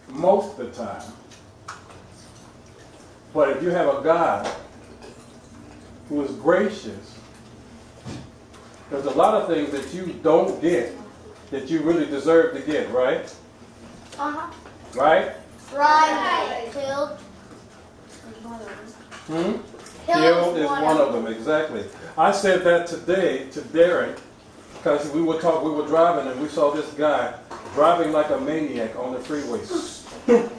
most of the time. But if you have a God who is gracious, there's a lot of things that you don't get that you really deserve to get, right? Uh-huh. Right? Right. Killed. Killed is one of them, exactly. I said that today to Derek because we were driving and we saw this guy driving like a maniac on the freeway. Stupid.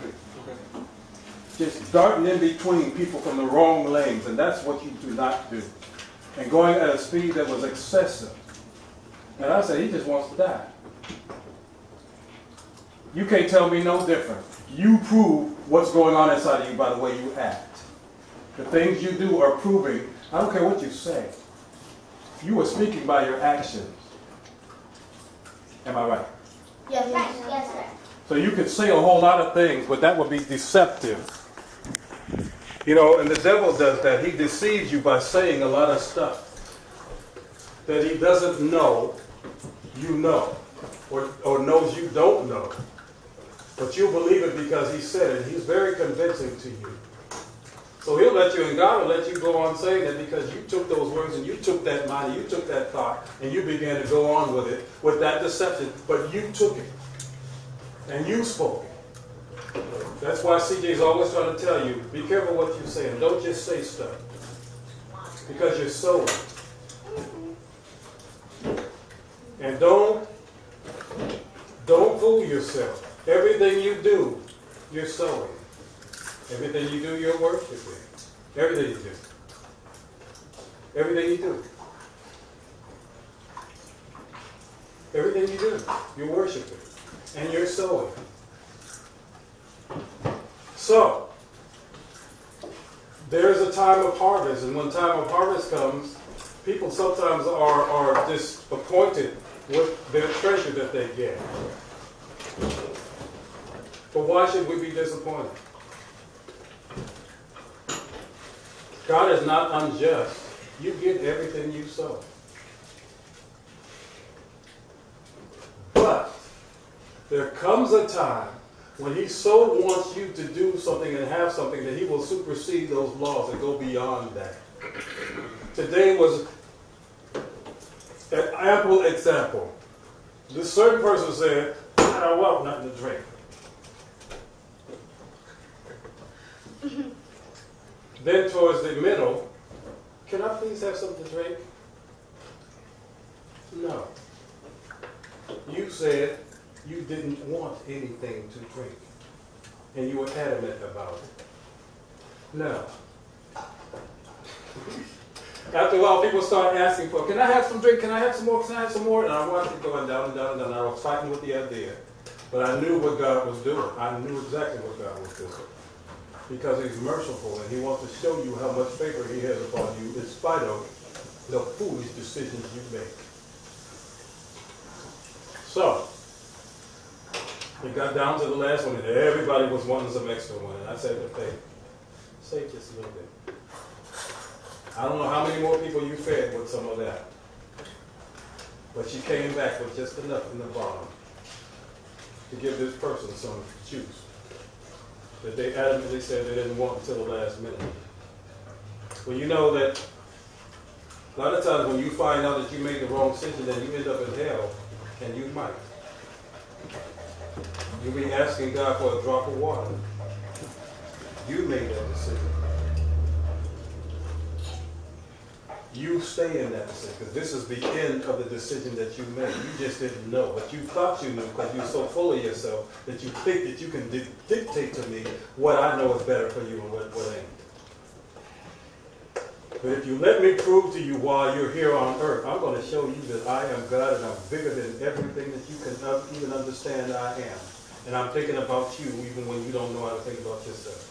Just darting in between people from the wrong lanes, and that's what you do not do. And going at a speed that was excessive. And I said, he just wants to die. You can't tell me no different. You prove what's going on inside of you by the way you act. The things you do are proving, I don't care what you say. You are speaking by your actions. Am I right? Yes, yes, sir. So you could say a whole lot of things, but that would be deceptive. You know, and the devil does that. He deceives you by saying a lot of stuff that he doesn't know you know, or knows you don't know. But you believe it because he said it. He's very convincing to you. So he'll let you, and God will let you go on saying that because you took those words and you took that mind, you took that thought, and you began to go on with it, with that deception. But you took it, and you spoke it. That's why CJ is always trying to tell you, be careful what you say, and don't just say stuff. Because you're sowing. And don't fool yourself. Everything you do, you're sowing. Everything you do, you're worshiping. Everything you do. Everything you do. Everything you do, you're worshiping. And you're sowing. So, there's a time of harvest, and when time of harvest comes, people sometimes are disappointed with their treasure that they get. But why should we be disappointed? God is not unjust. You get everything you sow. But there comes a time when he so wants you to do something and have something that he will supersede those laws and go beyond that. Today was an ample example. This certain person said, I don't want nothing to drink. Then towards the middle, can I please have something to drink? No. You said you didn't want anything to drink. And you were adamant about it. No. After a while, people start asking for, can I have some drink? Can I have some more? Can I have some more? And I watched it going down and down and down. I was fighting with the idea. But I knew what God was doing. I knew exactly what God was doing. Because he's merciful and he wants to show you how much favor he has upon you in spite of the foolish decisions you make. So, it got down to the last one and everybody was wanting some extra one. And I said to Faith, save just a little bit. I don't know how many more people you fed with some of that. But she came back with just enough in the bottom to give this person some juice that they adamantly said they didn't want until the last minute. Well, you know that a lot of times when you find out that you made the wrong decision, then you end up in hell, and you might. You'll be asking God for a drop of water. You made that decision. You stay in that decision, because this is the end of the decision that you made. You just didn't know, but you thought you knew because you're so full of yourself that you think that you can dictate to me what I know is better for you and what ain't. But if you let me prove to you while you're here on earth, I'm going to show you that I am God and I'm bigger than everything that you can even understand I am. And I'm thinking about you even when you don't know how to think about yourself.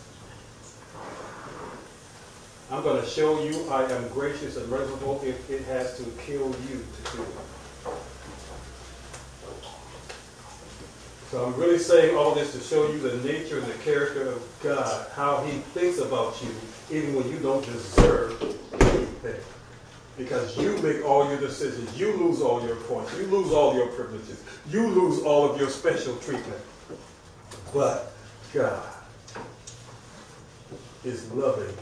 I'm going to show you I am gracious and merciful if it has to kill you to do it. So I'm really saying all this to show you the nature and the character of God, how he thinks about you even when you don't deserve anything. Because you make all your decisions. You lose all your points. You lose all your privileges. You lose all of your special treatment. But God is loving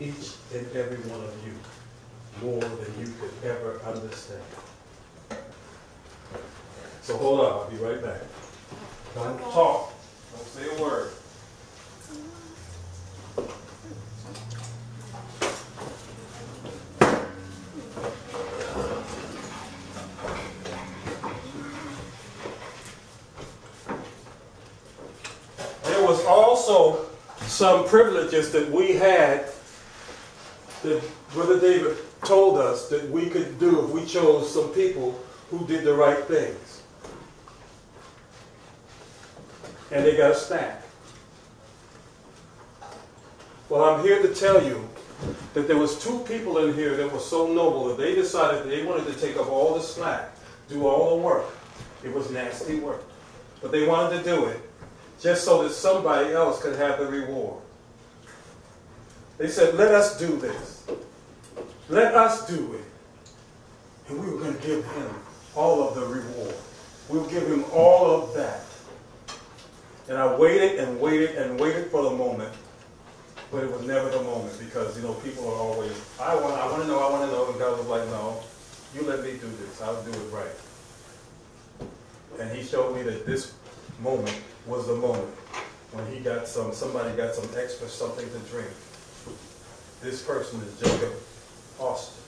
each and every one of you more than you could ever understand. So hold on, I'll be right back. Don't talk. Don't say a word. There was also some privileges that we had that Brother David told us that we could do if we chose some people who did the right things. And they got a snack. Well, I'm here to tell you that there was two people in here that were so noble that they decided that they wanted to take up all the slack, do all the work. It was nasty work. But they wanted to do it just so that somebody else could have the reward. They said, let us do this. Let us do it. And we were going to give him all of the reward. We'll give him all of that. And I waited and waited and waited for the moment. But it was never the moment because, you know, people are always, I want to know. And God was like, no, you let me do this. I'll do it right. And he showed me that this moment was the moment when he got somebody got some extra something to drink. This person is Jacob Austin.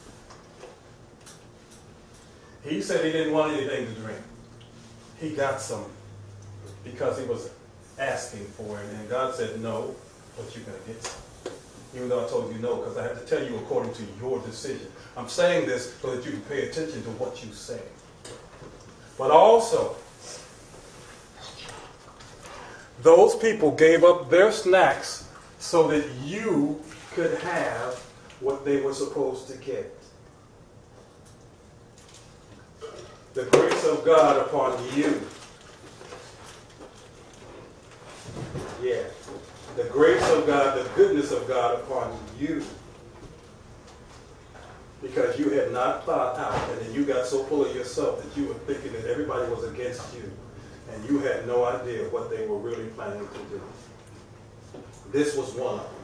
He said he didn't want anything to drink. He got some because he was asking for it. And God said, no, but you're going to get some. Even though I told you no, because I have to tell you according to your decision. I'm saying this so that you can pay attention to what you say. But also, those people gave up their snacks so that you could have what they were supposed to get. The grace of God upon you. Yeah. The grace of God, the goodness of God upon you. Because you had not thought out, and then you got so full of yourself that you were thinking that everybody was against you. And you had no idea what they were really planning to do. This was one of them.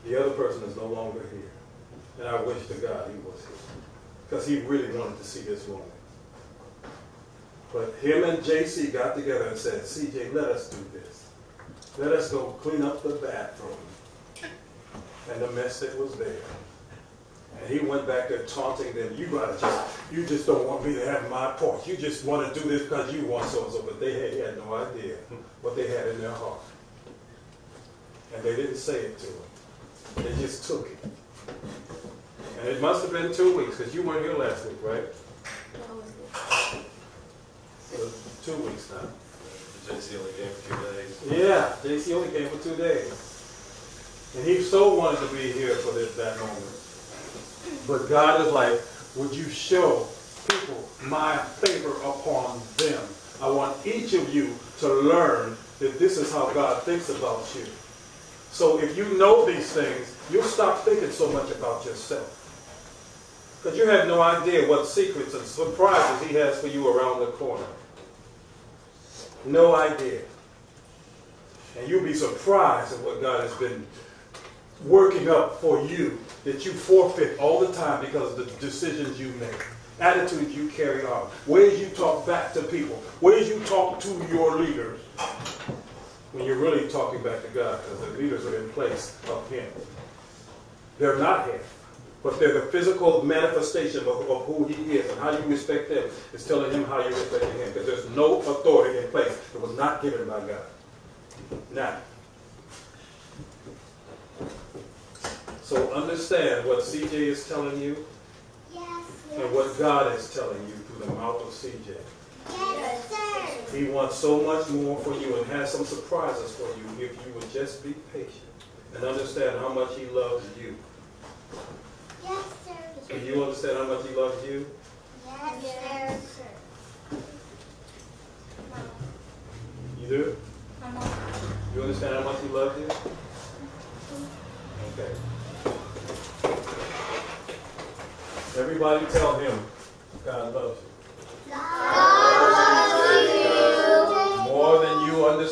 The other person is no longer here. And I wish to God he was here. Because he really wanted to see this moment. But him and JC got together and said, CJ, let us do this. Let us go clean up the bathroom. And the mess that was there. And he went back there taunting them. You just don't want me to have my part. You just want to do this because you want so-and-so. But he had no idea what they had in their heart. And they didn't say it to him. They just took it. And it must have been 2 weeks, because you weren't here last week, right? So 2 weeks now. JC only came for 2 days. Yeah, JC only came for 2 days. And he so wanted to be here for that moment. But God is like, would you show people my favor upon them? I want each of you to learn that this is how God thinks about you. So if you know these things, you'll stop thinking so much about yourself. Because you have no idea what secrets and surprises he has for you around the corner. No idea. And you'll be surprised at what God has been working up for you, that you forfeit all the time because of the decisions you make, attitudes you carry on, ways you talk back to people, ways you talk to your leaders, when you're really talking back to God, because the leaders are in place of him. They're not him, but they're the physical manifestation of who he is, and how you respect them is telling him how you respect him, because there's no authority in place that was not given by God. Now, so understand what CJ is telling you, and what God is telling you through the mouth of CJ. Yes, sir. He wants so much more for you and has some surprises for you if you would just be patient and understand how much he loves you. Yes, sir. Do you understand how much he loves you? Yes, sir. You do? You understand how much he loves you? Okay. Everybody tell him God loves you. God loves you. More than you understand.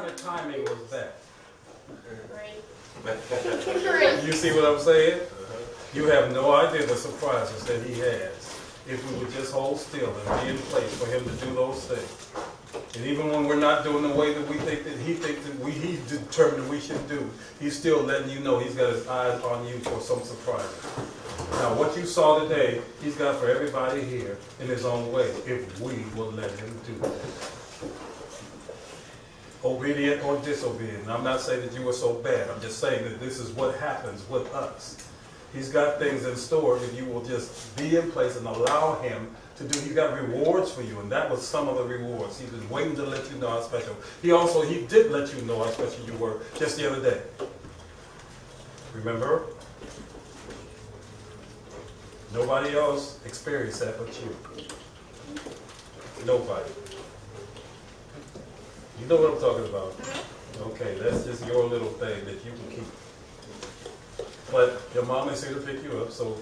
kind of timing was that? Great. You see what I'm saying? You have no idea the surprises that he has if we would just hold still and be in place for him to do those things. And even when we're not doing the way that we think that he thinks that he's determined that we should do, he's still letting you know he's got his eyes on you for some surprises. Now, what you saw today, he's got for everybody here in his own way, if we will let him do that. Obedient or disobedient. And I'm not saying that you were so bad. I'm just saying that this is what happens with us. He's got things in store if you will just be in place and allow him to do. He's got rewards for you, and that was some of the rewards. He was waiting to let you know how special. He did let you know how special you were just the other day. Remember? Nobody else experienced that but you. Nobody. You know what I'm talking about. Okay, that's just your little thing that you can keep. But your mom is here to pick you up, so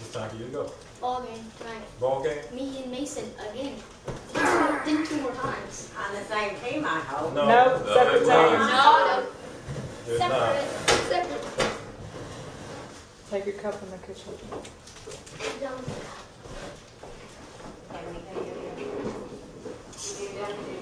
it's time for you to go. Ball game tonight. Ball game? Me and Mason again. Then 2 more times. On the same team, I hope. No. Nope, separate they're teams. not. They're not. Separate. Take your cup in the kitchen. Everything you do.